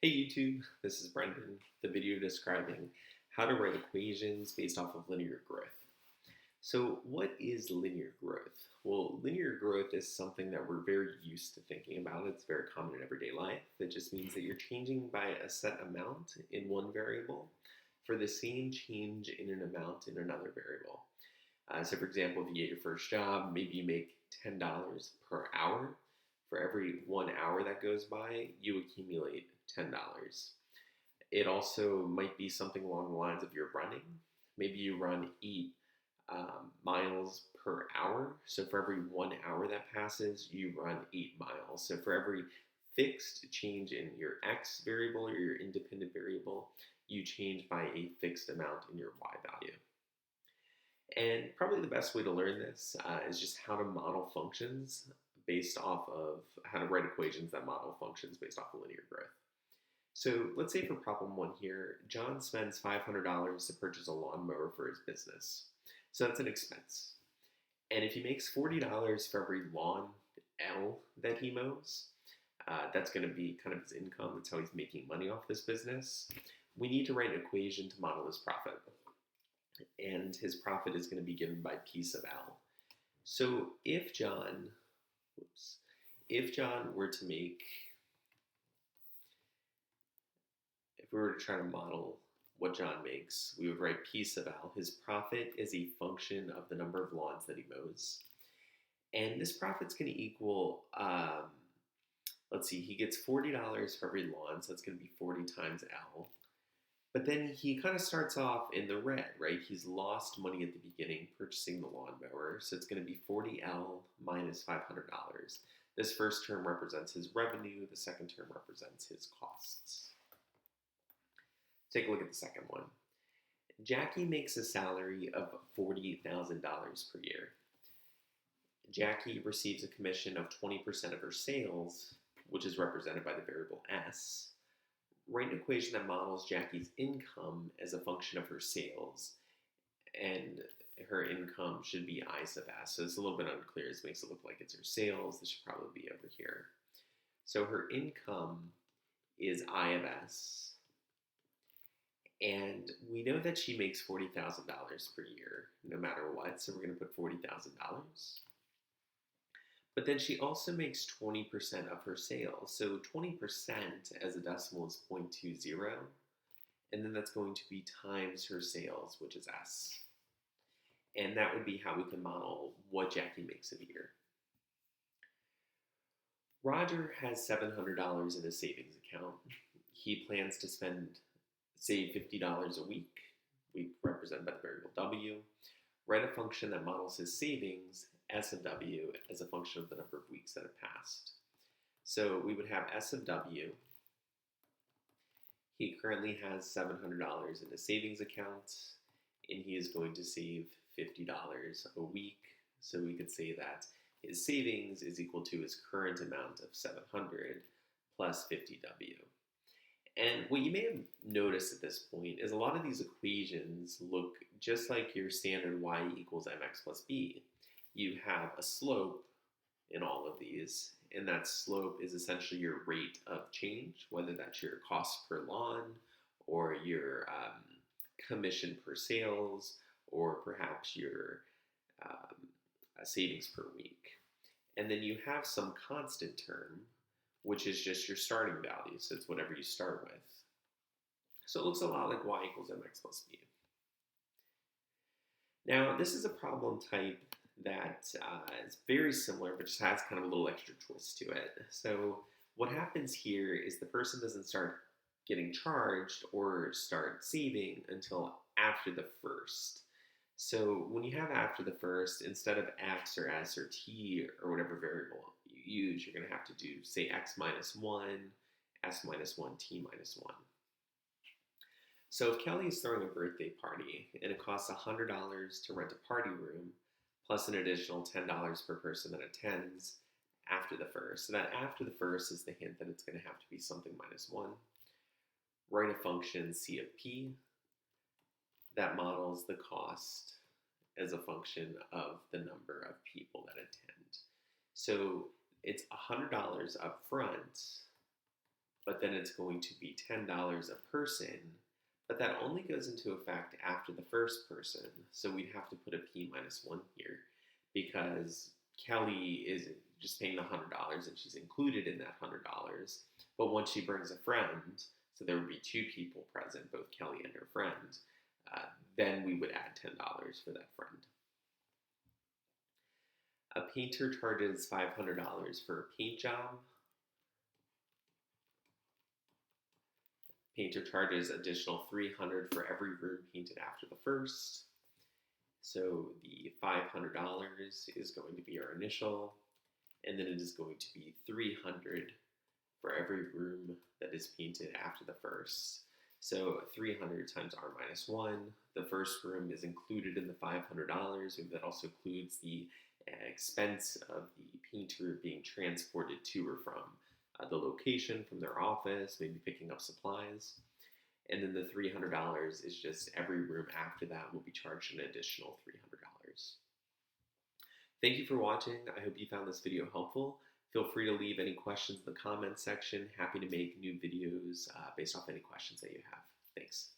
Hey YouTube, this is Brendan, the video describing how to write equations based off of linear growth. So what is linear growth? Well, linear growth is something that we're very used to thinking about. It's very common in everyday life. It just means that you're changing by a set amount in one variable for the same change in an amount in another variable. So for example, if you get your first job, maybe you make $10 per hour. For every 1 hour that goes by, you accumulate $10. It also might be something along the lines of you're running. Maybe you run 8 miles per hour. So for every 1 hour that passes, you run 8 miles. So for every fixed change in your x variable or your independent variable, you change by a fixed amount in your y value. And probably the best way to learn this is just how to model functions based off of how to write equations that model functions based off of linear growth. So let's say for problem 1 here, John spends $500 to purchase a lawnmower for his business. So that's an expense. And if he makes $40 for every lawn L that he mows, that's going to be kind of his income. That's how he's making money off this business. We need to write an equation to model his profit. And his profit is going to be given by P sub L. So if John were to make, if we were to try to model what John makes, we would write P sub L. His profit is a function of the number of lawns that he mows. And this profit's going to equal, let's see, he gets $40 for every lawn, so that's going to be 40 times L. But then he kind of starts off in the red, right? He's lost money at the beginning purchasing the lawnmower, so it's going to be 40L minus $500. This first term represents his revenue, the second term represents his costs. Take a look at the second one. Jackie makes a salary of $40,000 per year. Jackie receives a commission of 20% of her sales, which is represented by the variable S. Write an equation that models Jackie's income as a function of her sales, and her income should be I sub S. So it's a little bit unclear. This makes it look like it's her sales. This should probably be over here. So her income is I of S, and we know that she makes $40,000 per year, no matter what, so we're going to put $40,000. But then she also makes 20% of her sales. So 20% as a decimal is 0.20, and then that's going to be times her sales, which is S. And that would be how we can model what Jackie makes in a year. Roger has $700 in his savings account. He plans to save $50 a week represented by the variable W. Write a function that models his savings, S of W, as a function of the number of weeks that have passed. So we would have S of W. He currently has $700 in his savings account, and he is going to save $50 a week. So we could say that his savings is equal to his current amount of $700 plus 50W. And what you may have noticed at this point is a lot of these equations look just like your standard y equals mx plus b. You have a slope in all of these, and that slope is essentially your rate of change, whether that's your cost per lawn or your commission per sales, or perhaps your savings per week. And then you have some constant term, which is just your starting value, so it's whatever you start with. So it looks a lot like y equals mx plus b. Now, this is a problem type that is very similar, but just has kind of a little extra twist to it. So what happens here is the person doesn't start getting charged or start saving until after the first. So when you have after the first, instead of x or s or t or whatever variable you use, you're going to have to do, say, x minus 1, s minus 1, t minus 1. So if Kelly is throwing a birthday party and it costs $100 to rent a party room, plus an additional $10 per person that attends after the first. So that after the first is the hint that it's going to have to be something minus 1. Write a function C of P that models the cost as a function of the number of people that attend. So it's $100 up front but then it's going to be $10 a person, but that only goes into effect after the first person. So we'd have to put a P minus 1 here because Kelly is just paying the $100 and she's included in that $100. But once she brings a friend, so there would be two people present, both Kelly and her friend, then we would add $10 for that friend. A painter charges $500 for a paint job. Painter charges additional $300 for every room painted after the first. So the $500 is going to be our initial, and then it is going to be $300 for every room that is painted after the first. So 300 times R minus 1. The first room is included in the $500. Maybe that also includes the expense of the painter being transported to or from the location, from their office, maybe picking up supplies. And then the $300 is just every room after that will be charged an additional $300. Thank you for watching. I hope you found this video helpful. Feel free to leave any questions in the comments section. Happy to make new videos based off any questions that you have. Thanks.